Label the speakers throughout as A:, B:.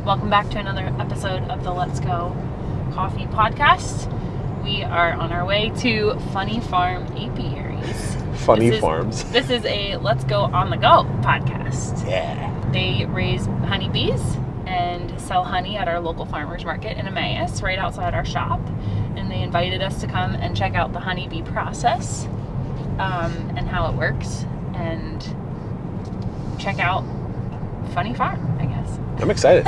A: Welcome back to another episode of the Let's Go Coffee podcast. We are on our way to Funny Farm Apiaries. This is a Let's Go on the Go podcast.
B: Yeah.
A: They raise honeybees and sell honey at our local farmers market in Emmaus, right outside our shop. And they invited us to come and check out the honeybee process and how it works, and check out Funny Farm, I guess.
B: I'm excited.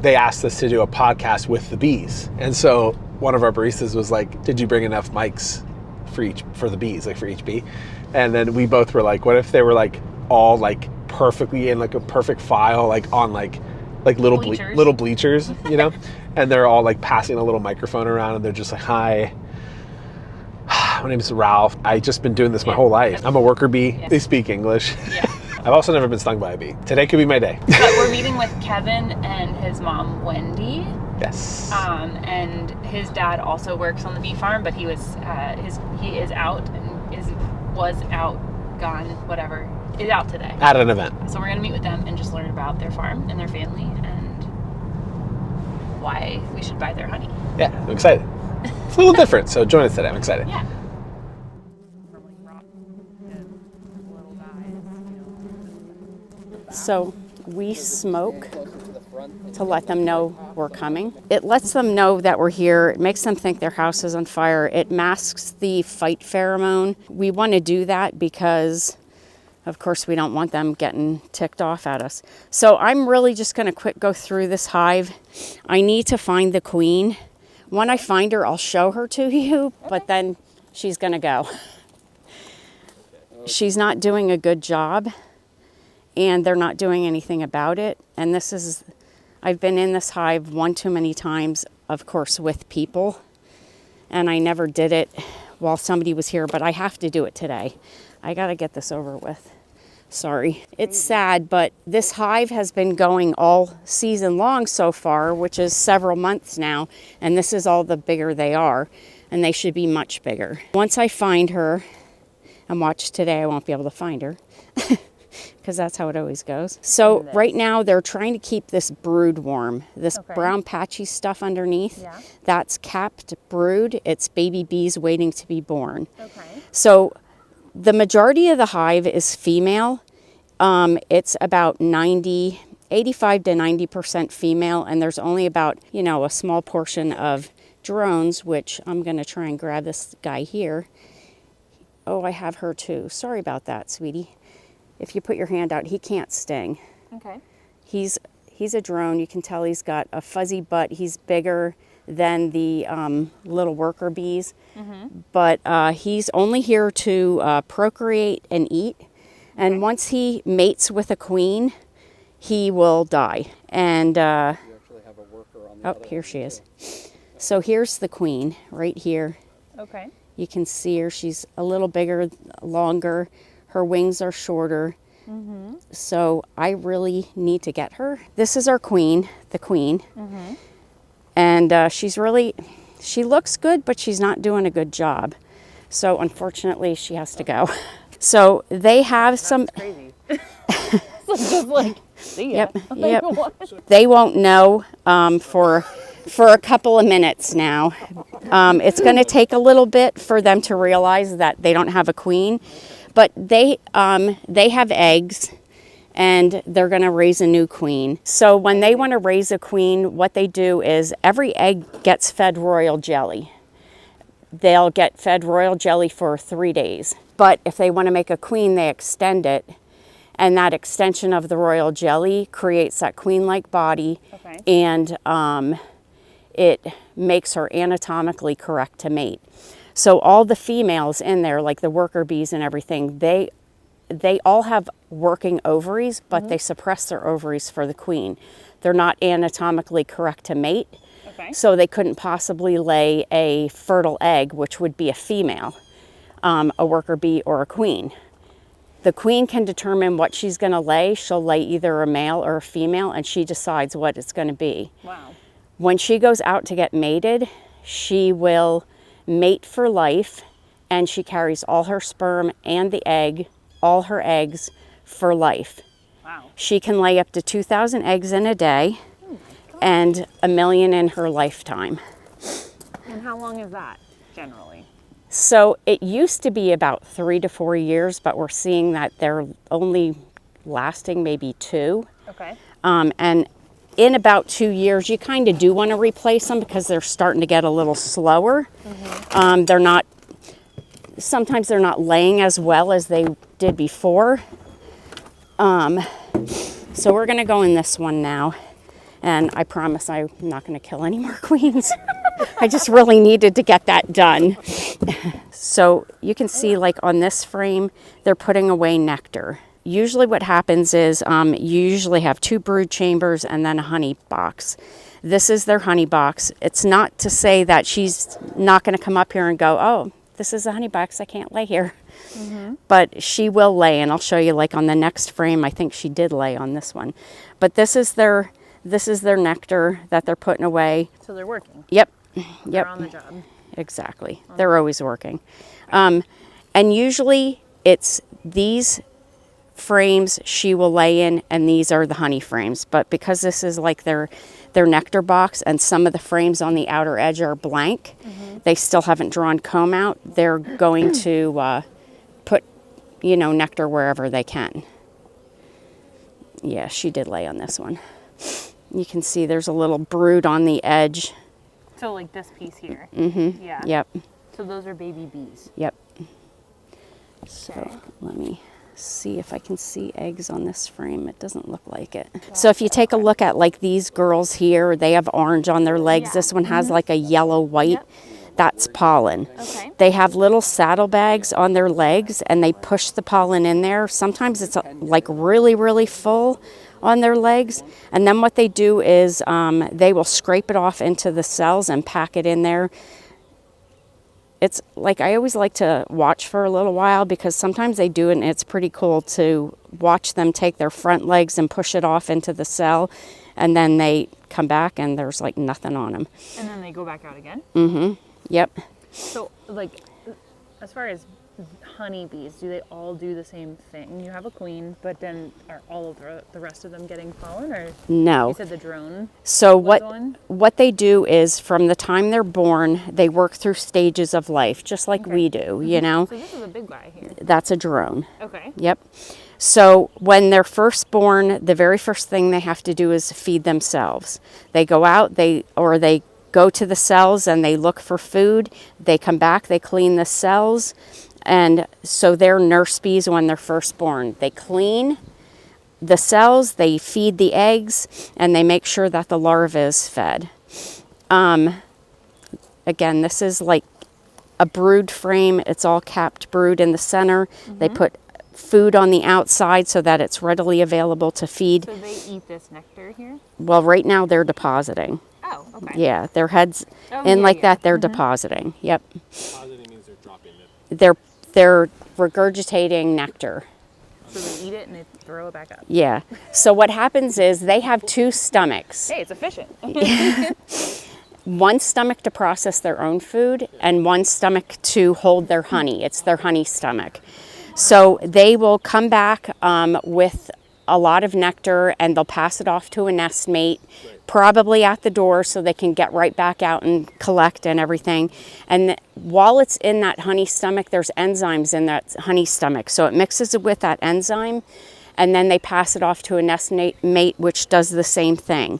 B: They asked us to do a podcast with the bees. And so one of our baristas was like, did you bring enough mics for the bees, like for each bee? And then we both were like, what if they were like all like perfectly in like a perfect file, like on like little bleachers, you know? And they're all like passing a little microphone around and they're just like, hi, my name is Ralph. I've just been doing this my whole life. I'm a worker bee. Yeah. They speak English.
A: Yeah.
B: I've also never been stung by a bee. Today could be my day.
A: But we're meeting with Kevin and his mom, Wendy.
B: Yes.
A: And his dad also works on the bee farm, but he is out today.
B: At an event.
A: So we're going to meet with them and just learn about their farm and their family and why we should buy their honey.
B: Yeah, I'm excited. It's a little different, so join us today. I'm excited.
A: Yeah.
C: So we smoke to let them know we're coming. It lets them know that we're here. It makes them think their house is on fire. It masks the fight pheromone. We want to do that because, of course, we don't want them getting ticked off at us. So I'm really just going to go through this hive. I need to find the queen. When I find her, I'll show her to you, but then she's going to go. She's not doing a good job, and they're not doing anything about it. And I've been in this hive one too many times, of course, with people, and I never did it while somebody was here, but I have to do it today. I got to get this over with. Sorry. It's sad, but this hive has been going all season long so far, which is several months now, and this is all the bigger they are, and they should be much bigger. Once I find her, and watch today, I won't be able to find her, because that's how it always goes. So right now they're trying to keep this brood warm. This brown patchy stuff underneath, that's capped brood. It's baby bees waiting to be born. Okay. So the majority of the hive is female. It's about 85 to 90% female, and there's only about, a small portion of drones, which I'm going to try and grab this guy here. Oh, I have her too. Sorry about that, sweetie. If you put your hand out, he can't sting. Okay. He's a drone. You can tell he's got a fuzzy butt. He's bigger than the little worker bees. Mm-hmm. But he's only here to procreate and eat. And once he mates with a queen, he will die. And you actually have a worker on the other here she is. So here's the queen right here. Okay. You can see her. She's a little bigger, longer. Her wings are shorter. Mm-hmm. So I really need to get her. This is our queen, the queen. Mm-hmm. And she looks good, but she's not doing a good job. So unfortunately, she has to go. So they have some... That's crazy.
A: Just like, see ya.
C: Yep. They won't know for a couple of minutes now. It's going to take a little bit for them to realize that they don't have a queen. But they have eggs, and they're going to raise a new queen. So when they want to raise a queen, what they do is every egg gets fed royal jelly. They'll get fed royal jelly for 3 days. But if they want to make a queen, they extend it. And that extension of the royal jelly creates that queen-like body. Okay. And it makes her anatomically correct to mate. So all the females in there, like the worker bees and everything, they all have working ovaries, but they suppress their ovaries for the queen. They're not anatomically correct to mate. Okay. So they couldn't possibly lay a fertile egg, which would be a female, a worker bee or a queen. The queen can determine what she's going to lay. She'll lay either a male or a female, and she decides what it's going to be. Wow. When she goes out to get mated, she will mate for life, and she carries all her sperm and the egg, all her eggs, for life. Wow. She can lay up to 2,000 eggs in a day. and $1 million in her lifetime.
A: And how long is that generally?
C: So it used to be about 3 to 4 years, but we're seeing that they're only lasting maybe 2.
A: Okay.
C: And in about 2 years, you kind of do want to replace them because they're starting to get a little slower. Sometimes they're not laying as well as they did before. So we're going to go in this one now. And I promise I'm not going to kill any more queens. I just really needed to get that done. So you can see like on this frame, they're putting away nectar. Usually what happens is you usually have 2 brood chambers and then a honey box. This is their honey box. It's not to say that she's not going to come up here and go, oh, this is a honey box, I can't lay here. But she will lay, and I'll show you like on the next frame. I think she did lay on this one. But this is their nectar that they're putting away.
A: So they're working.
C: Yep.
A: They're on the job.
C: Exactly. They're always working. And usually it's these frames she will lay in, and these are the honey frames. But because this is like their nectar box, and some of the frames on the outer edge are blank, they still haven't drawn comb out, they're going to put, nectar wherever they can. Yeah, she did lay on this one. You can see there's a little brood on the edge.
A: So like this piece here. Yeah.
C: Yep.
A: So those are baby bees.
C: Yep. So let me see if I can see eggs on this frame. It doesn't look like it. So if you take a look at like these girls here, they have orange on their legs. This one has like a yellow white. That's pollen.
A: Okay.
C: They have little saddlebags on their legs, and they push the pollen in there. Sometimes it's like really, really full on their legs. And then what they do is they will scrape it off into the cells and pack it in there. It's like, I always like to watch for a little while, because sometimes they do it and it's pretty cool to watch them take their front legs and push it off into the cell, and then they come back and there's like nothing on them.
A: And then they go back out again?
C: Yep.
A: So like, as far as honeybees, do they all do the same thing? You have a queen, but then are all of the rest of them getting pollen, or?
C: No.
A: You said the drone.
C: So
A: was on?
C: what they do is, from the time they're born, they work through stages of life, just like we do,
A: So this is a big guy here.
C: That's a drone.
A: Okay.
C: Yep. So when they're first born, the very first thing they have to do is feed themselves. They go out, they go to the cells and they look for food. They come back, they clean the cells. And so they're nurse bees when they're first born. They clean the cells, they feed the eggs, and they make sure that the larva is fed. Again, this is like a brood frame. It's all capped brood in the center. They put food on the outside so that it's readily available to feed.
A: So they eat this nectar here?
C: Well, right now they're depositing.
A: Oh, okay.
C: Yeah, their heads that, they're depositing. Yep.
B: Depositing means they're dropping it.
C: They're regurgitating nectar.
A: So they eat it and they throw it back up.
C: Yeah. So what happens is they have 2 stomachs.
A: Hey, it's efficient.
C: One stomach to process their own food, and one stomach to hold their honey. It's their honey stomach. So they will come back with a lot of nectar, and they'll pass it off to a nest mate, probably at the door, so they can get right back out and collect and everything. And while it's in that honey stomach, there's enzymes in that honey stomach. So it mixes it with that enzyme, and then they pass it off to a nest mate, which does the same thing.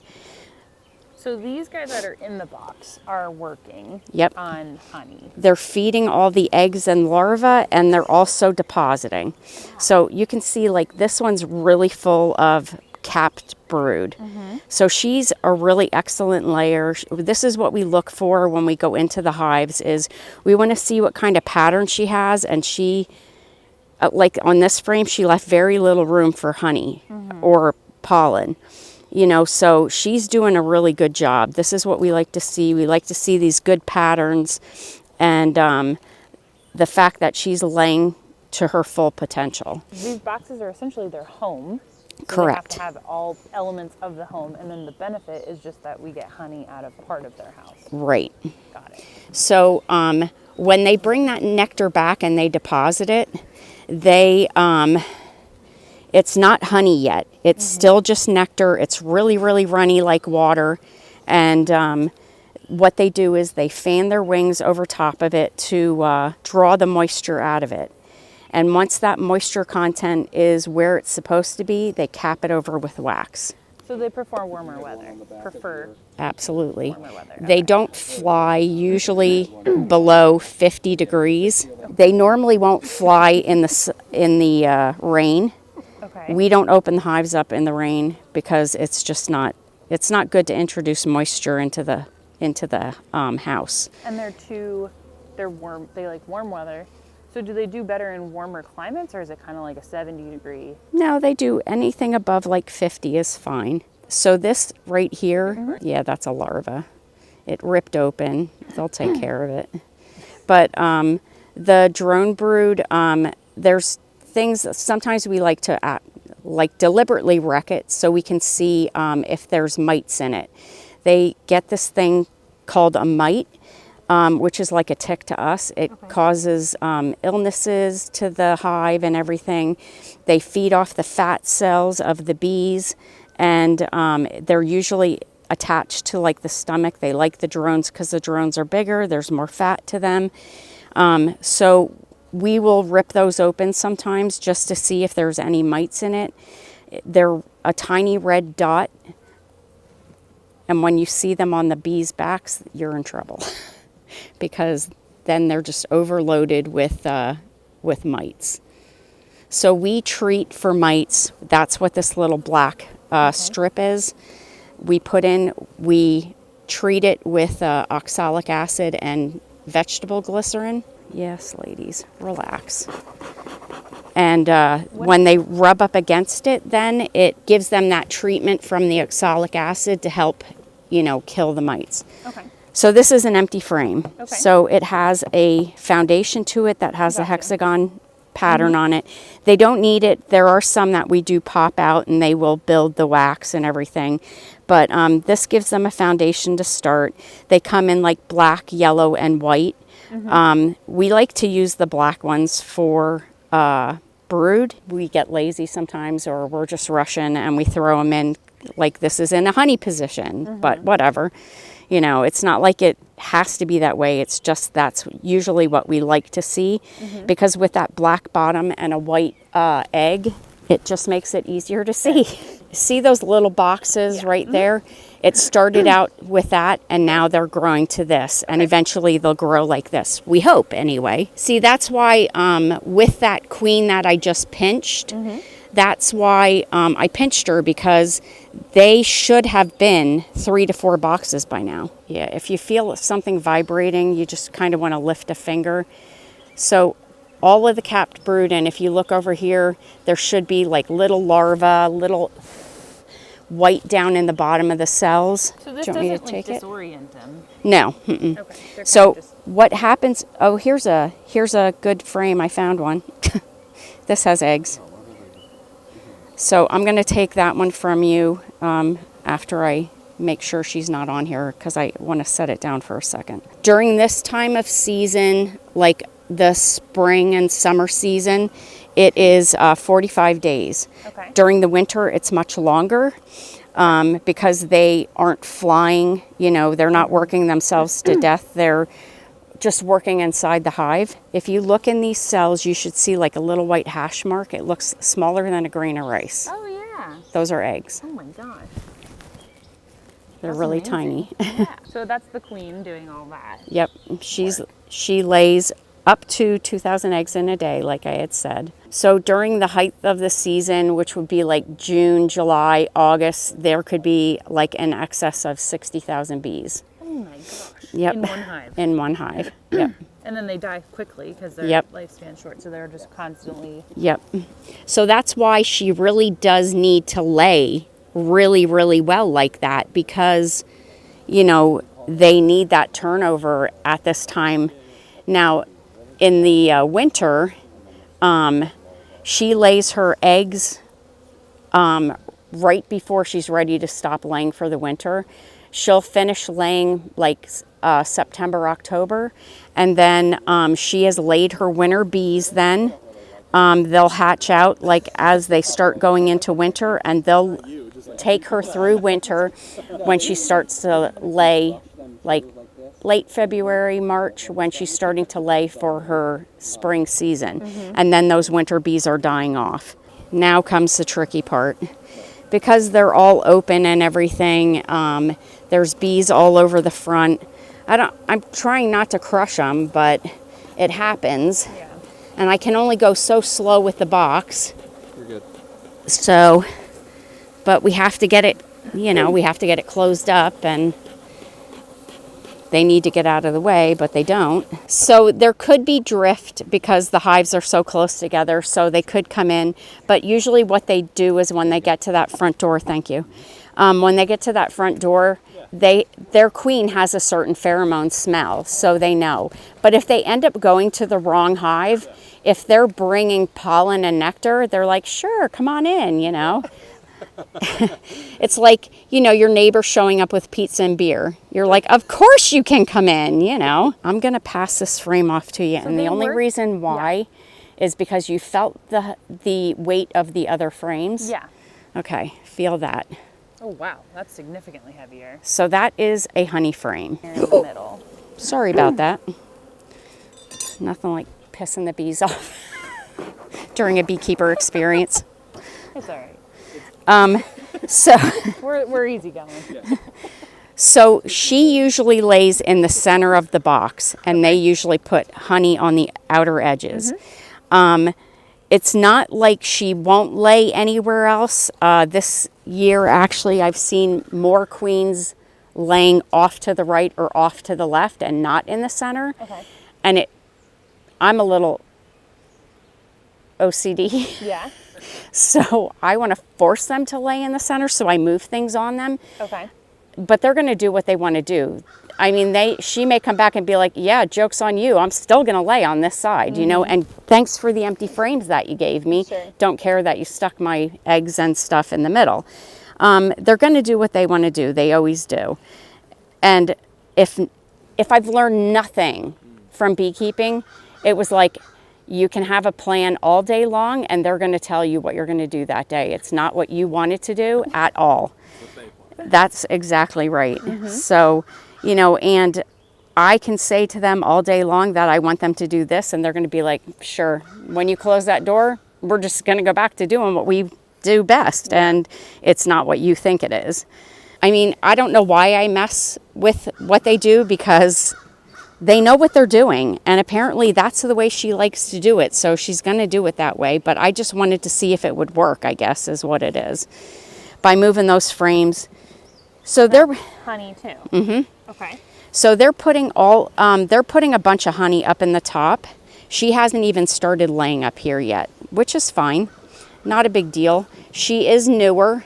A: So these guys that are in the box are working on honey.
C: They're feeding all the eggs and larvae, and they're also depositing. So you can see like this one's really full of capped brood. So she's a really excellent layer. This is what we look for when we go into the hives, is we want to see what kind of pattern she has. And she, like on this frame, she left very little room for honey or pollen. So she's doing a really good job. This is what we like to see. We like to see these good patterns, and the fact that she's laying to her full potential.
A: These boxes are essentially their home. So
C: Correct.
A: they have to have all elements of the home, and then the benefit is just that we get honey out of part of their house.
C: Right.
A: Got it.
C: So when they bring that nectar back and they deposit it, they It's not honey yet. It's still just nectar. It's really, really runny like water. And what they do is they fan their wings over top of it to draw the moisture out of it. And once that moisture content is where it's supposed to be, they cap it over with wax.
A: So they prefer warmer weather.
C: Absolutely.
A: Warmer weather.
C: They don't fly usually below 50 degrees. They normally won't fly in the rain.
A: Okay.
C: We don't open the hives up in the rain because it's just not good to introduce moisture into the house.
A: And they're warm. They like warm weather. So do they do better in warmer climates, or is it kind of like a 70-degree?
C: No, they do anything above like 50 is fine. So this right here, yeah, that's a larva. It ripped open. They'll take care of it. But the drone brood, there's things that sometimes we like to deliberately wreck it so we can see if there's mites in it. They get this thing called a mite, which is like a tick to us. It causes illnesses to the hive and everything. They feed off the fat cells of the bees, and they're usually attached to like the stomach. They like the drones because the drones are bigger. There's more fat to them. So we will rip those open sometimes just to see if there's any mites in it. They're a tiny red dot, and when you see them on the bees' backs, you're in trouble. Because then they're just overloaded with mites. So we treat for mites. That's what this little black strip is. We treat it with oxalic acid and vegetable glycerin. Yes, ladies, relax. And when they rub up against it, then it gives them that treatment from the oxalic acid to help, kill the mites.
A: Okay.
C: So this is an empty frame.
A: Okay.
C: So it has a foundation to it that has a hexagon pattern on it. They don't need it. There are some that we do pop out and they will build the wax and everything. But this gives them a foundation to start. They come in like black, yellow, and white. We like to use the black ones for brood. We get lazy sometimes, or we're just rushing and we throw them in like this is in a honey position, but whatever. It's not like it has to be that way. It's just that's usually what we like to see, because with that black bottom and a white egg, it just makes it easier to see. See those little boxes right there? It started out with that, and now they're growing to this, and eventually they'll grow like this. We hope, anyway. See, that's why with that queen that I just pinched, that's why I pinched her, because they should have been 3 to 4 boxes by now. Yeah, if you feel something vibrating, you just kind of want to lift a finger. So all of the capped brood, and if you look over here, there should be like little larvae, little white down in the bottom of the cells.
A: So this
C: Do you want me to
A: doesn't
C: take it?
A: disorient them.
C: No.
A: Okay.
C: So what happens? Oh, here's a good frame. I found one. This has eggs. So I'm going to take that one from you after I make sure she's not on here, because I want to set it down for a second. During this time of season, like the spring and summer season, it is 45 days.
A: Okay.
C: During the winter, it's much longer because they aren't flying. They're not working themselves to death. They're just working inside the hive. If you look in these cells, you should see like a little white hash mark. It looks smaller than a grain of rice.
A: Oh, yeah.
C: Those are eggs.
A: Oh, my gosh.
C: They're
A: That's
C: really
A: amazing.
C: tiny.
A: Yeah. So that's the queen doing all that.
C: Yep. She lays up to 2,000 eggs in a day, like I had said. So during the height of the season, which would be like June, July, August, there could be like in excess of 60,000 bees.
A: Oh my gosh.
C: Yep.
A: In one hive.
C: In one hive. Yep.
A: And then they die quickly because their lifespan's short, so they're just constantly.
C: Yep. So that's why she really does need to lay really, really well like that, because, they need that turnover at this time. Now, in the winter, she lays her eggs right before she's ready to stop laying for the winter. She'll finish laying like September, October, and then she has laid her winter bees then. They'll hatch out like as they start going into winter, and they'll take her through winter when she starts to lay, like late February, March, when she's starting to lay for her spring season. And then those winter bees are dying off. Now comes the tricky part. Because they're all open and everything, there's bees all over the front. I'm trying not to crush them, but it happens.
A: Yeah.
C: And I can only go so slow with the box.
B: You're good.
C: So, but we have to get it, we have to get it closed up, and they need to get out of the way, but they don't. So there could be drift because the hives are so close together, so they could come in. But usually what they do is when they get to that front door, thank you. When they get to that front door, their queen has a certain pheromone smell, so they know. But if they end up going to the wrong hive, if they're bringing pollen and nectar, they're like, sure, come on in, It's like, your neighbor showing up with pizza and beer. You're like, of course you can come in, I'm going to pass this frame off to you. And the only reason why is because you felt the weight of the other frames.
A: Yeah.
C: Okay, feel that.
A: Oh, wow. That's significantly heavier.
C: So that is a honey frame.
A: In the middle.
C: Sorry about that. Nothing like pissing the bees off during a beekeeper experience.
A: It's all right.
C: So
A: We're easy going.
C: So she usually lays in the center of the box, and they usually put honey on the outer edges. It's not like she won't lay anywhere else. This year, actually, I've seen more queens laying off to the right or off to the left and not in the center.
A: Okay.
C: And I'm a little OCD.
A: Yeah.
C: So I want to force them to lay in the center, so I move things on them.
A: Okay.
C: But they're going to do what they want to do. I mean, she may come back and be like, yeah, joke's on you. I'm still going to lay on this side, and thanks for the empty frames that you gave me.
A: Sure.
C: Don't care that you stuck my eggs and stuff in the middle. They're going to do what they want to do. They always do. And if I've learned nothing from beekeeping, it was like, you can have a plan all day long, and they're going to tell you what you're going to do that day. It's not what you wanted to do at all. That's exactly right. So, and I can say to them all day long that I want them to do this, and they're going to be like, sure. When you close that door, we're just going to go back to doing what we do best, and it's not what you think it is. I mean, I don't know why I mess with what they do, because they know what they're doing, and apparently that's the way she likes to do it, so she's going to do it that way. But I just wanted to see if it would work, I guess, is what it is, by moving those frames. So they're
A: Honey too. Okay.
C: So they're putting a bunch of honey up in the top. She hasn't even started laying up here yet, which is fine, not a big deal. She is newer.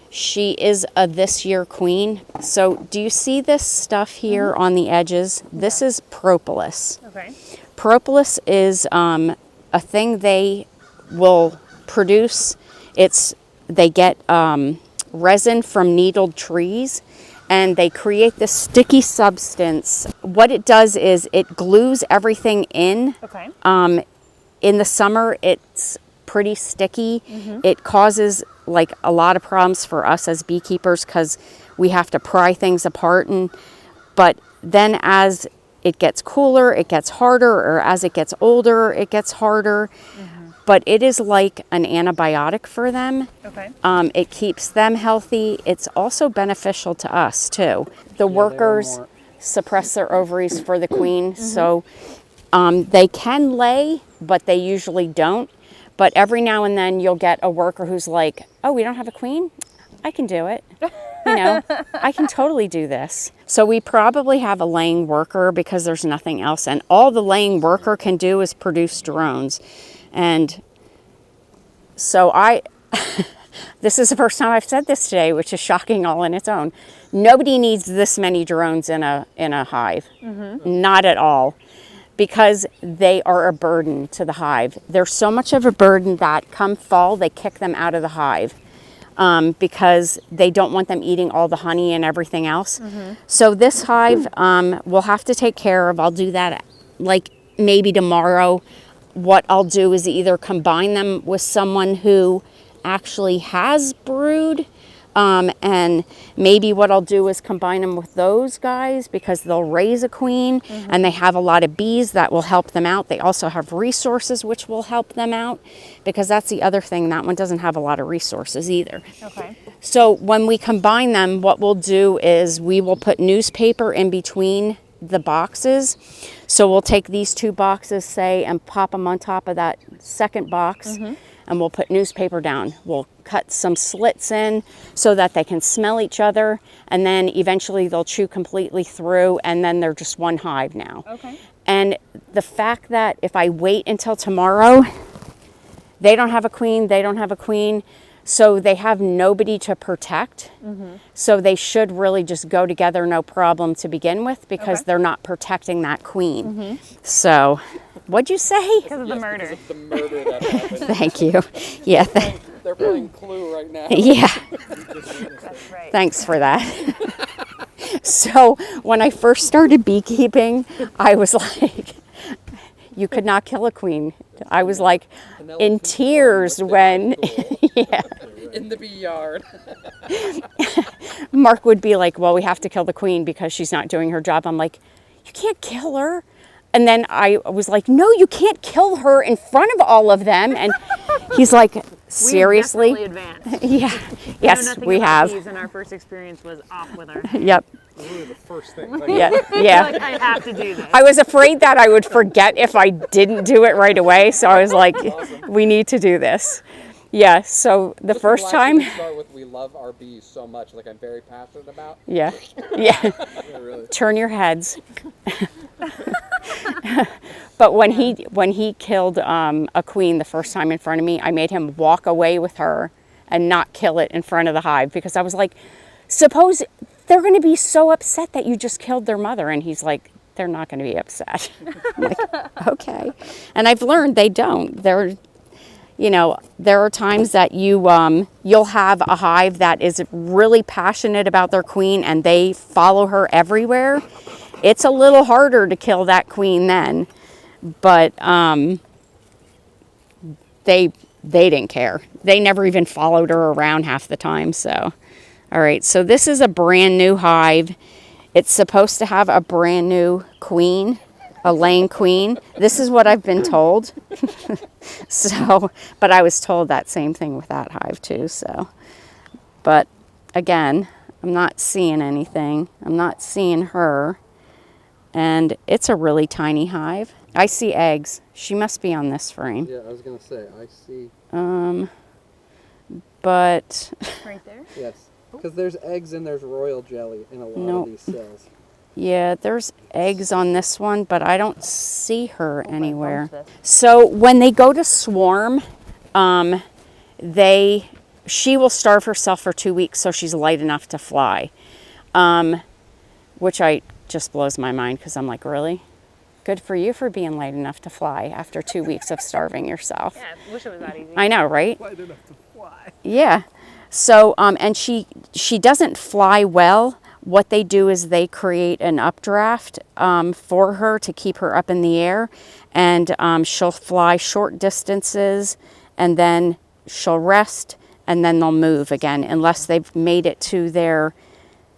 C: She is a this year queen. So do you see this stuff here on the edges? This is propolis.
A: Okay.
C: Propolis is a thing they will produce. They get resin from needled trees, and they create this sticky substance. What it does is it glues everything in.
A: Okay.
C: In the summer, it's pretty sticky. It causes like a lot of problems for us as beekeepers because we have to pry things apart. But then as it gets cooler, it gets harder, or as it gets older, it gets harder. But it is like an antibiotic for them.
A: Okay.
C: It keeps them healthy. It's also beneficial to us too. The workers suppress their ovaries for the queen, so they can lay, but they usually don't. But every now and then you'll get a worker who's like, oh, we don't have a queen? I can do it. I can totally do this. So we probably have a laying worker because there's nothing else. And all the laying worker can do is produce drones. And so this is the first time I've said this today, which is shocking all in its own. Nobody needs this many drones in a hive. Not at all. Because they are a burden to the hive. They're so much of a burden that come fall, they kick them out of the hive because they don't want them eating all the honey and everything else. So this hive we'll have to take care of. I'll do that like maybe tomorrow. what I'll do is either combine them with someone who actually has brood, and maybe what I'll do is combine them with those guys because they'll raise a queen and they have a lot of bees that will help them out. They also have resources which will help them out, because that's the other thing. That one doesn't have a lot of resources either.
A: Okay.
C: So when we combine them, what we'll do is we will put newspaper in between the boxes. So we'll take these 2 boxes, say, and pop them on top of that second box, and we'll put newspaper down. We'll cut some slits in so that they can smell each other, and then eventually they'll chew completely through, and then they're just one hive now.
A: Okay.
C: And the fact that if I wait until tomorrow, they don't have a queen, they don't have a queen, so they have nobody to protect. So they should really just go together, no problem to begin with, because they're not protecting that queen. So, what'd you say?
A: Because of the murder.
D: Because of the murder that happened.
C: Thank you. Yeah,
D: They're playing Clue right now.
C: yeah.
A: That's right.
C: Thanks for that. So when I first started beekeeping, I was like, you could not kill a queen. I was like in tears when, yeah.
D: In the bee yard.
C: Mark would be like, well, we have to kill the queen because she's not doing her job. I'm like, you can't kill her. And then I was like, no, you can't kill her in front of all of them. And he's like, seriously?
A: We advanced.
C: Yeah. Yes, we have.
A: And our first experience was off with her.
C: Yep.
B: Really the first thing.
C: Yeah. Yeah.
A: Like, I have to do this.
C: I was afraid that I would forget if I didn't do it right away. So I was like, we need to do this. Yeah. So the first time.
D: Start with, we love our bees so much. Like, I'm very passionate about.
C: Yeah. Yeah.
D: Yeah, really.
C: Turn your heads. But when he killed a queen the first time in front of me, I made him walk away with her and not kill it in front of the hive, because I was like, suppose they're going to be so upset that you just killed their mother. And he's like, they're not going to be upset. I'm like, okay. And I've learned they don't. There are times that you'll have a hive that is really passionate about their queen and they follow her everywhere. It's a little harder to kill that queen then, but they didn't care. They never even followed her around half the time. So, all right. So this is a brand new hive. It's supposed to have a brand new queen, a laying queen. This is what I've been told. So, but I was told that same thing with that hive too. So, but again, I'm not seeing anything. I'm not seeing her. And it's a really tiny hive. I see eggs. She must be on this frame.
D: Yeah, I was going to say, I see.
C: But
A: Right there?
D: Yes. Because there's eggs and there's royal jelly in a lot
C: Nope.
D: of these cells.
C: yeah, there's eggs on this one, but I don't see her anywhere. So when they go to swarm, she will starve herself for 2 weeks so she's light enough to fly, which just blows my mind, because I'm like, really? Good for you for being light enough to fly after 2 weeks of starving yourself.
A: Yeah, I wish it was that easy.
C: I know, right?
B: Light enough to fly.
C: Yeah. So, and she doesn't fly well. What they do is they create an updraft for her to keep her up in the air, and she'll fly short distances, and then she'll rest, and then they'll move again unless they've made it to their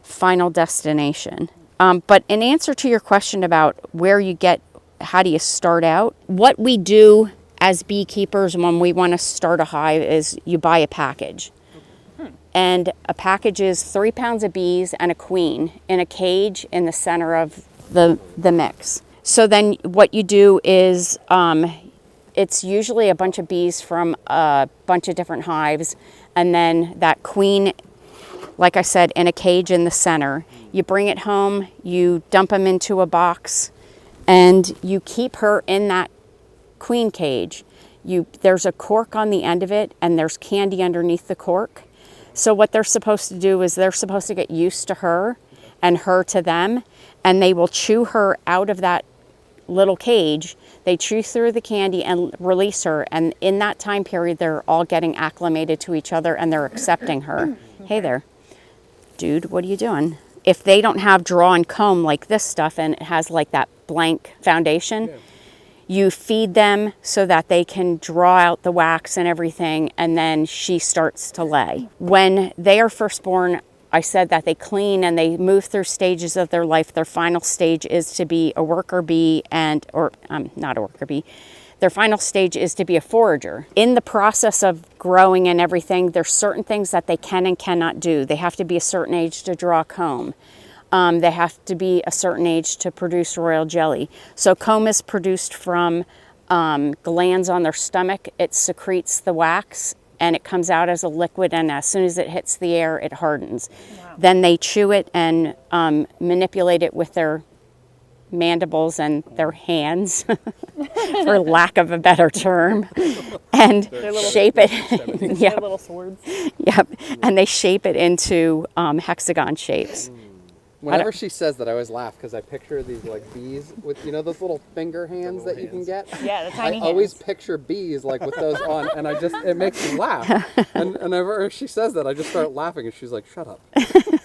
C: final destination. But in answer to your question about how do you start out, what we do as beekeepers when we want to start a hive is you buy a package. And a package is 3 pounds of bees and a queen in a cage in the center of the mix. So then what you do is it's usually a bunch of bees from a bunch of different hives, and then that queen, like I said, in a cage in the center. You bring it home, you dump them into a box, and you keep her in that queen cage. There's a cork on the end of it, and there's candy underneath the cork. So what they're supposed to do is they're supposed to get used to her and her to them, and they will chew her out of that little cage. They chew through the candy and release her, and in that time period, they're all getting acclimated to each other and they're accepting her. Hey there, dude, what are you doing? If they don't have draw and comb like this stuff and it has like that blank foundation, You feed them so that they can draw out the wax and everything, and then she starts to lay. When they are first born, I said that they clean and they move through stages of their life. Their final stage is to be a worker bee not a worker bee. Their final stage is to be a forager. In the process of growing and everything, there's certain things that they can and cannot do. They have to be a certain age to draw comb. They have to be a certain age to produce royal jelly. So comb is produced from glands on their stomach. It secretes the wax and it comes out as a liquid, and as soon as it hits the air, it hardens. Wow. Then they chew it and manipulate it with their mandibles and their hands, for lack of a better term, and shape it.
A: Yeah, little swords.
C: Yep, and they shape it into hexagon shapes.
D: Whenever she says that, I always laugh because I picture these like bees with, you know, those little finger hands that you can get.
A: Yeah, the tiny
D: I always picture bees like with those on, and it makes me laugh. And whenever she says that, I just start laughing, and she's like, "Shut up."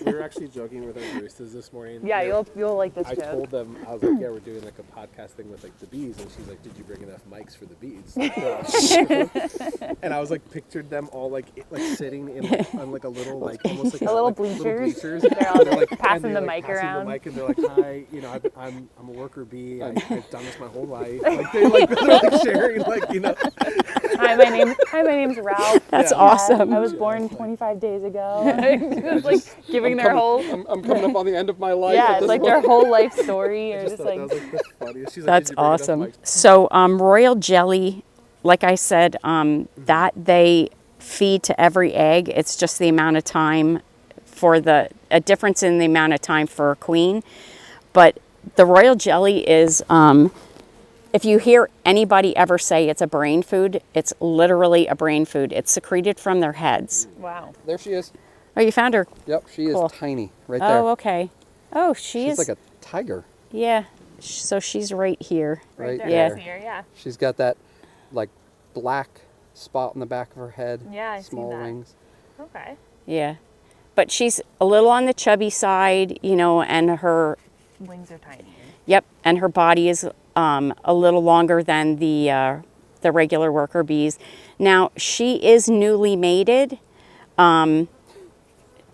B: We were actually joking with our baristas this morning.
A: Yeah, you'll like this
B: I
A: joke.
B: told them, I was like, yeah, we're doing like a podcast thing with like the bees, and she's like, did you bring enough mics for the bees? And I was like, pictured them all like sitting in on like a little like almost like
A: a little
B: like,
A: bleachers.
B: bleachers.
A: They're all
B: like
A: passing the mic around.
B: The mic, and they're like, hi, you know, I'm a worker bee. I've done this my whole life. Like they're like sharing, like, you know.
A: Hi, my name's Ralph.
C: That's awesome.
A: I was born 25 days ago. It's like giving their whole.
D: I'm coming up on the end of my life.
A: Yeah, it's like their whole life story, or just like.
B: That was like the funniest. She's like,
C: That's
B: "Did you bring enough
C: awesome.
B: mics?"
C: So royal jelly, like I said, that they feed to every egg. It's just the amount of time for a difference in the amount of time for a queen. But the royal jelly is, if you hear anybody ever say it's a brain food, it's literally a brain food. It's secreted from their heads.
A: Wow.
D: There she is.
C: Oh, you found her?
D: Yep, she is
C: Cool.
D: tiny right there.
C: Oh, okay. Oh,
D: She's like a tiger.
C: Yeah. So she's right here.
D: Right
A: there.
C: Yeah.
D: there.
A: Here, yeah.
D: She's got that like black spot on the back of her head.
A: Yeah, I've seen
D: small
A: that.
D: wings.
A: Okay.
C: Yeah. But she's a little on the chubby side, you know, and her,
A: Wings are tiny.
C: yep, and her body is a little longer than the regular worker bees. Now, she is newly mated.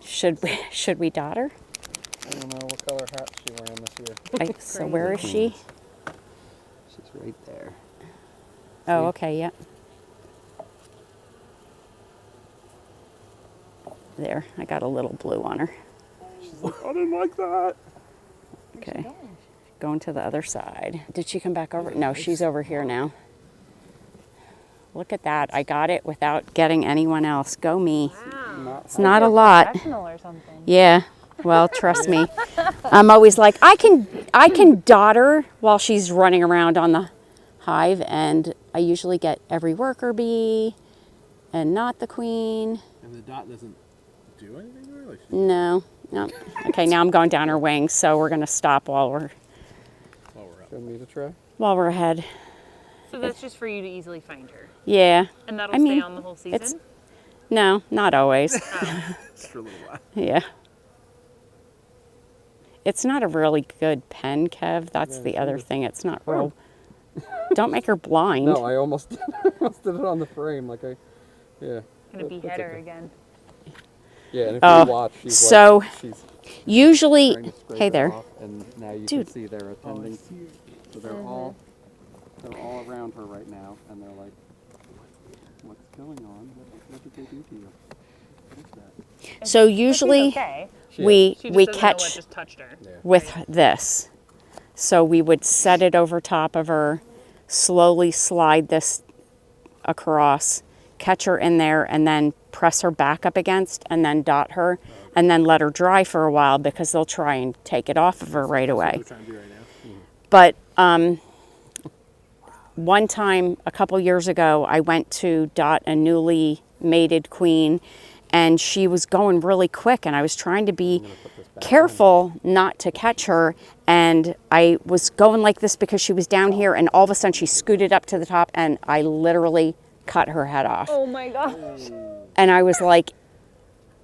C: Should we dot her?
D: I don't know what color hat she's wearing this year.
C: So where is she?
D: She's right there.
C: Oh, okay, yeah. There, I got a little blue on her.
B: She's like, I didn't like that.
C: Okay, going to the other side. Did she come back over? No, she's over here now. Look at that, I got it without getting anyone else. Go me.
A: Wow.
C: It's not a lot.
A: Professional or something.
C: Yeah, well, trust me. I'm always like, I can dot her while she's running around on the hive, and I usually get every worker bee and not the queen.
B: And the dot doesn't do anything really?
C: No. Okay, now I'm going down her wings, so we're gonna stop while we're
B: While we're up.
D: Show me to try.
C: ahead.
A: So that's just for you to easily find her.
C: Yeah.
A: And that'll
C: I
A: stay
C: mean,
A: on the whole
C: it's-
A: season?
C: No, not always.
B: Just for a little while.
C: Yeah. It's not a really good pen, Kev. That's the other thing. It's not real. Don't make her blind.
D: No, I almost did it on the frame. Like yeah.
A: Gonna be
D: That's
A: header
D: okay.
A: again.
D: Yeah, and if
C: Oh,
D: you watch, she's
C: so
D: like, she's
C: usually,
D: trying to scrape
C: hey
D: it
C: there.
D: off, and now you
C: Dude.
D: can see they're attending. So they're all around her right now, and they're like, "What's going on? What did they do to you? What's that?"
C: So usually
A: Okay.
C: we
A: She just
C: we
A: doesn't know what
C: catch
A: just touched her.
C: with this. So we would set it over top of her, slowly slide this across, catch her in there, and then press her back up against, and then dot her, and then let her dry for a while because they'll try and take it off of her right away.
B: What we're trying to do right now.
C: But one time, a couple years ago, I went to dot a newly mated queen, and she was going really quick, and I was trying to be careful not to catch her, and I was going like this because she was down here, and all of a sudden she scooted up to the top, and I literally cut her head off.
A: Oh my gosh.
C: And I was like,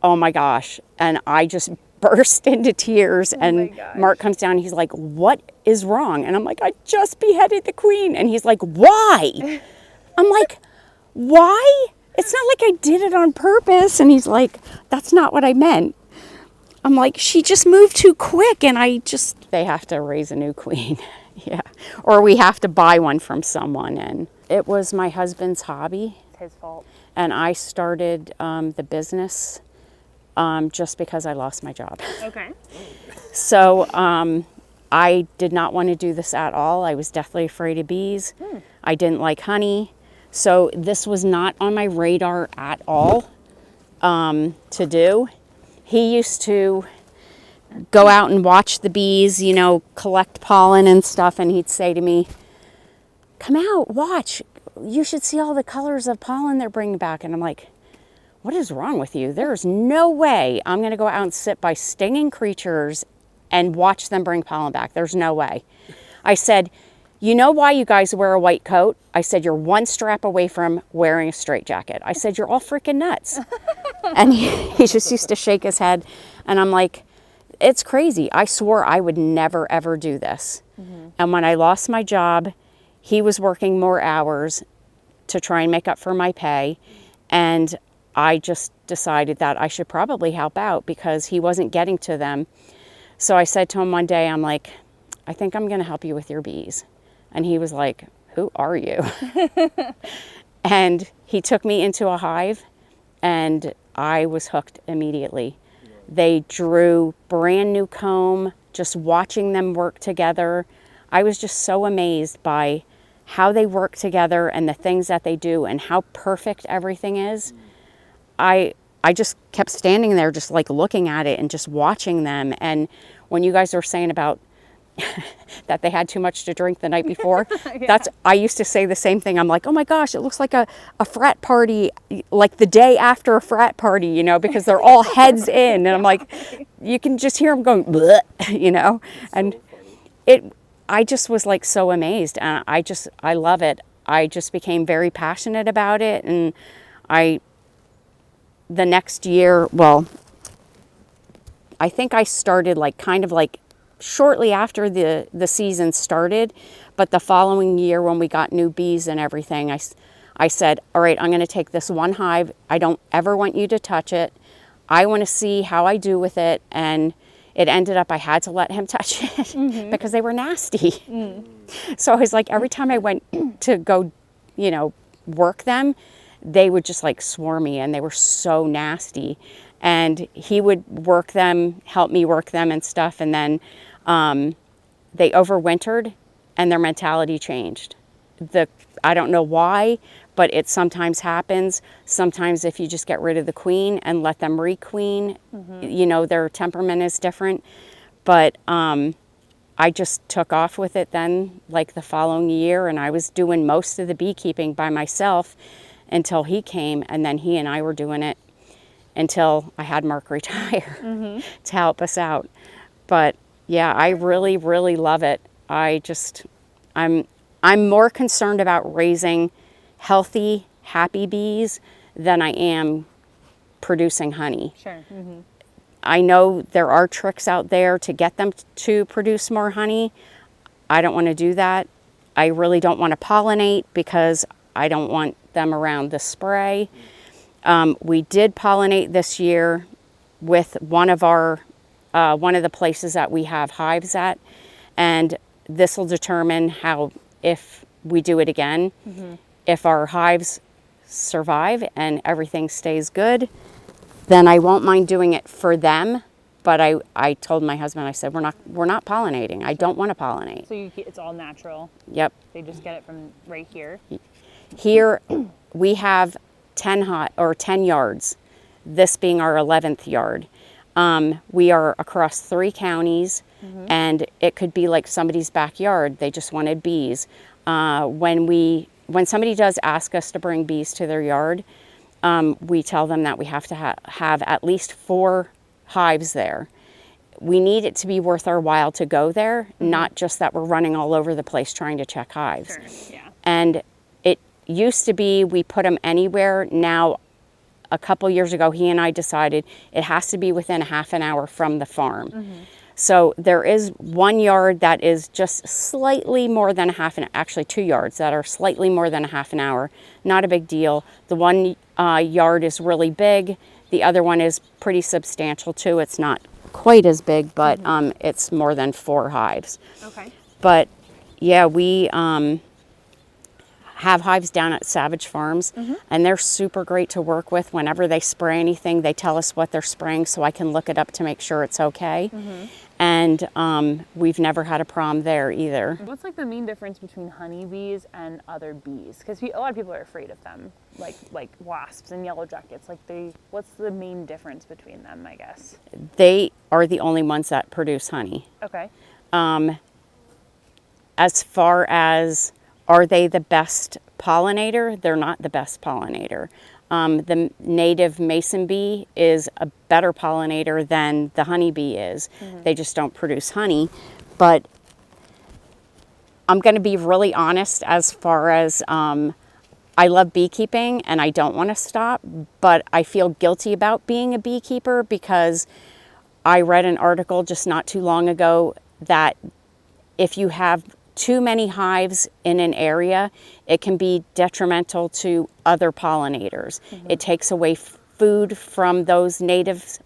C: oh my gosh. And I just burst into tears. And
A: gosh.
C: Mark comes down, he's like, what is wrong? And I'm like, I just beheaded the queen. And he's like, why? I'm like, why? It's not like I did it on purpose. And he's like, that's not what I meant. I'm like, she just moved too quick, and they have to raise a new queen. Yeah. Or we have to buy one from someone. And it was my husband's hobby.
A: It's his fault.
C: And I started the business just because I lost my job.
A: Okay.
C: So I did not want to do this at all. I was deathly afraid of bees. I didn't like honey. So this was not on my radar at all to do. He used to go out and watch the bees, you know, collect pollen and stuff, and he'd say to me, come out, watch. You should see all the colors of pollen they're bringing back. And I'm like, what is wrong with you? There's no way I'm going to go out and sit by stinging creatures and watch them bring pollen back. There's no way. I said, you know why you guys wear a white coat? I said, you're one strap away from wearing a straitjacket. I said, you're all freaking nuts. And he just used to shake his head. And I'm like, it's crazy. I swore I would never, ever do this. And when I lost my job, he was working more hours to try and make up for my pay. And I just decided that I should probably help out because he wasn't getting to them. So I said to him one day, I'm like, I think I'm going to help you with your bees. And he was like, who are you? And he took me into a hive, and I was hooked immediately. They drew brand new comb, just watching them work together. I was just so amazed by how they work together and the things that they do and how perfect everything is. I just kept standing there just like looking at it and just watching them. And when you guys were saying about that they had too much to drink the night before, I used to say the same thing. I'm like, oh my gosh, it looks like a frat party, like the day after a frat party, you know, because they're all heads in. And I'm like, you can just hear them going, bleh, you know, and I just was like so amazed, and I love it. I just became very passionate about it. And the next year, well, I think I started like kind of like shortly after the season started, but the following year when we got new bees and everything, I said, all right, I'm going to take this one hive. I don't ever want you to touch it. I want to see how I do with it. And it ended up I had to let him touch it because they were nasty. So I was like, every time I went to go, you know, work them, they would just like swarm me, and they were so nasty. And he would work them, help me work them and stuff. And then they overwintered and their mentality changed. I don't know why, but it sometimes happens. Sometimes if you just get rid of the queen and let them re-queen, you know, their temperament is different. But I just took off with it then, like the following year, and I was doing most of the beekeeping by myself until he came, and then he and I were doing it until I had Mark retire to help us out. But yeah, I really, really love it. I'm more concerned about raising healthy, happy bees than I am producing honey.
A: Sure.
C: I know there are tricks out there to get them to produce more honey. I don't want to do that. I really don't want to pollinate because I don't want them around the spray. We did pollinate this year with one of the places that we have hives at, and this will determine how, if we do it again. If our hives survive and everything stays good, then I won't mind doing it for them. But I told my husband, I said, we're not pollinating. I don't want to pollinate.
A: So it's all natural.
C: Yep.
A: They just get it from right here.
C: Here we have 10 yards, this being our 11th yard. We are across 3 counties, and it could be like somebody's backyard. They just wanted bees. When somebody does ask us to bring bees to their yard, we tell them that we have to have at least 4 hives there. We need it to be worth our while to go there, not just that we're running all over the place trying to check hives.
A: Sure. Yeah.
C: And it used to be we put them anywhere. Now a couple years ago, he and I decided it has to be within a half an hour from the farm. So there is one yard that is just slightly more than a half an, actually 2 yards that are slightly more than a half an hour. Not a big deal. The one yard is really big. The other one is pretty substantial too. It's not quite as big, but it's more than 4 hives.
A: Okay.
C: But yeah, we have hives down at Savage Farms, and they're super great to work with. Whenever they spray anything, they tell us what they're spraying so I can look it up to make sure it's okay. And we've never had a problem there either.
A: What's like the main difference between honeybees and other bees? Because a lot of people are afraid of them, like wasps and yellow jackets. What's the main difference between them, I guess?
C: They are the only ones that produce honey.
A: Okay.
C: As far as are they the best pollinator? They're not the best pollinator. The native mason bee is a better pollinator than the honeybee is. They just don't produce honey. But I'm going to be really honest as far as I love beekeeping and I don't want to stop, but I feel guilty about being a beekeeper because I read an article just not too long ago that if you have too many hives in an area, it can be detrimental to other pollinators. It takes away food from those natives,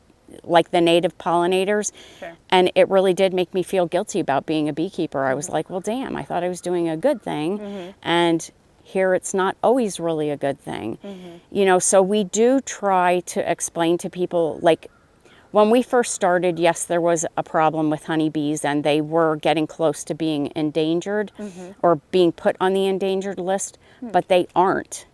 C: like the native pollinators.
A: Sure.
C: And it really did make me feel guilty about being a beekeeper. I was like, well, damn, I thought I was doing a good thing. And here it's not always really a good thing. You know, so we do try to explain to people, like, when we first started, yes, there was a problem with honeybees and they were getting close to being endangered or being put on the endangered list, but they aren't.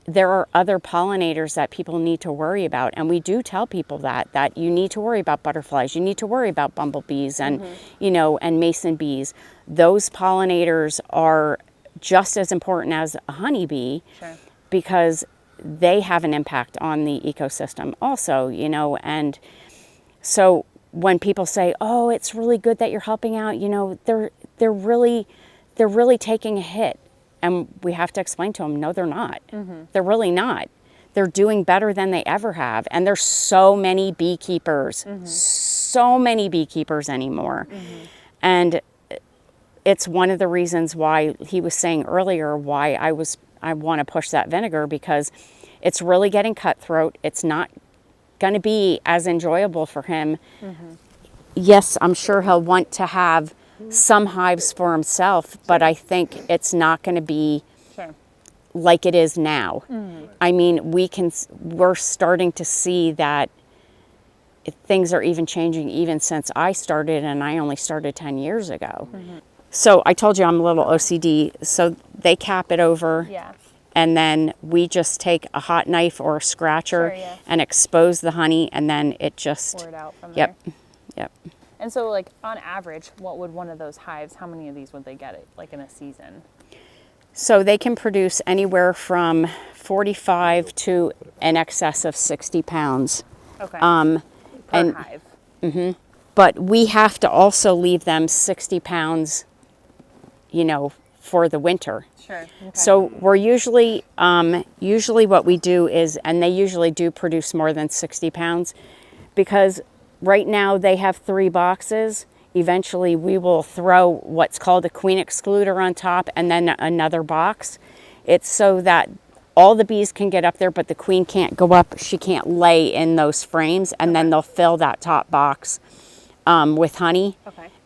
C: There are other pollinators that people need to worry about, and we do tell people that you need to worry about butterflies, you need to worry about bumblebees and, you know, and mason bees. Those pollinators are just as important as a honeybee because they have an impact on the ecosystem also, you know. And so when people say, oh, it's really good that you're helping out, you know, they're really taking a hit. And we have to explain to them, no, they're not. They're really not. They're doing better than they ever have. And there's so many beekeepers, so many beekeepers anymore. And it's one of the reasons why he was saying earlier why I want to push that vinegar, because it's really getting cutthroat. It's not going to be as enjoyable for him. Yes, I'm sure he'll want to have some hives for himself, but I think it's not going to be like it is now. I mean, we're starting to see that things are even changing even since I started, and I only started 10 years ago. So I told you I'm a little OCD, so they cap it over. And then we just take a hot knife or a scratcher and expose the honey, and then it just
A: pour it out from there.
C: Yep.
A: And so, like, on average, what would one of those hives, how many of these would they get, like, in a season?
C: So they can produce anywhere from 45 to in excess of 60 pounds.
A: Okay.
C: Per
A: hive.
C: But we have to also leave them 60 pounds, you know, for the winter.
A: Sure. Okay.
C: So we're usually what we do is, and they usually do produce more than 60 pounds, because right now they have 3 boxes. Eventually we will throw what's called a queen excluder on top and then another box. It's so that all the bees can get up there, but the queen can't go up. She can't lay in those frames, and then they'll fill that top box with honey.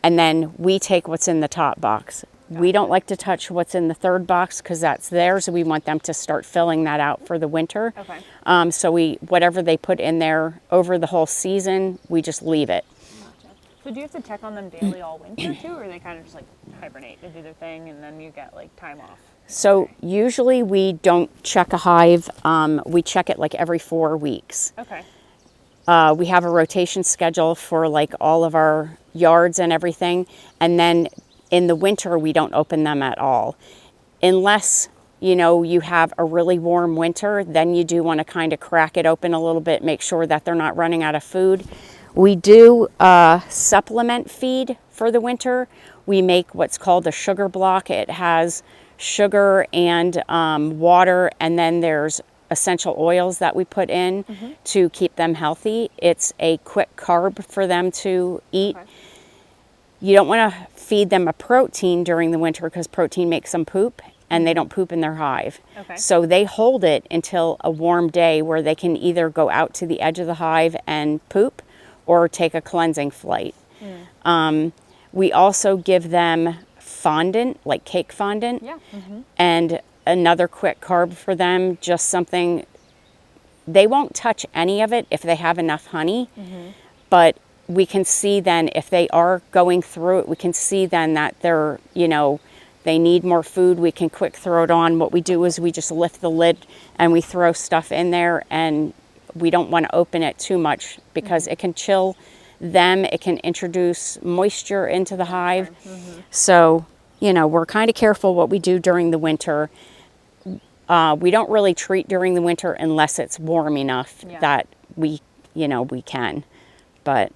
C: And then we take what's in the top box. We don't like to touch what's in the 3rd box because that's theirs. We want them to start filling that out for the winter. So whatever they put in there over the whole season, we just leave it.
A: So do you have to check on them daily all winter too, or they kind of just like hibernate and do their thing and then you get like time off?
C: So usually we don't check a hive. We check it like every 4 weeks. We have a rotation schedule for like all of our yards and everything. And then in the winter, we don't open them at all. Unless, you know, you have a really warm winter, then you do want to kind of crack it open a little bit, make sure that they're not running out of food. We do supplement feed for the winter. We make what's called a sugar block. It has sugar and water, and then there's essential oils that we put in to keep them healthy. It's a quick carb for them to eat.
A: Okay.
C: You don't want to feed them a protein during the winter because protein makes them poop, and they don't poop in their hive.
A: Okay.
C: So they hold it until a warm day where they can either go out to the edge of the hive and poop or take a cleansing flight. We also give them fondant, like cake fondant,
A: Yeah.
C: and another quick carb for them, just something. They won't touch any of it if they have enough honey, but we can see then if they are going through it, we can see then that they're, they need more food. We can quick throw it on. What we do is we just lift the lid and we throw stuff in there, and we don't want to open it too much because it can chill them. It can introduce moisture into the hive. So, we're kind of careful what we do during the winter. We don't really treat during the winter unless it's warm enough that we can. But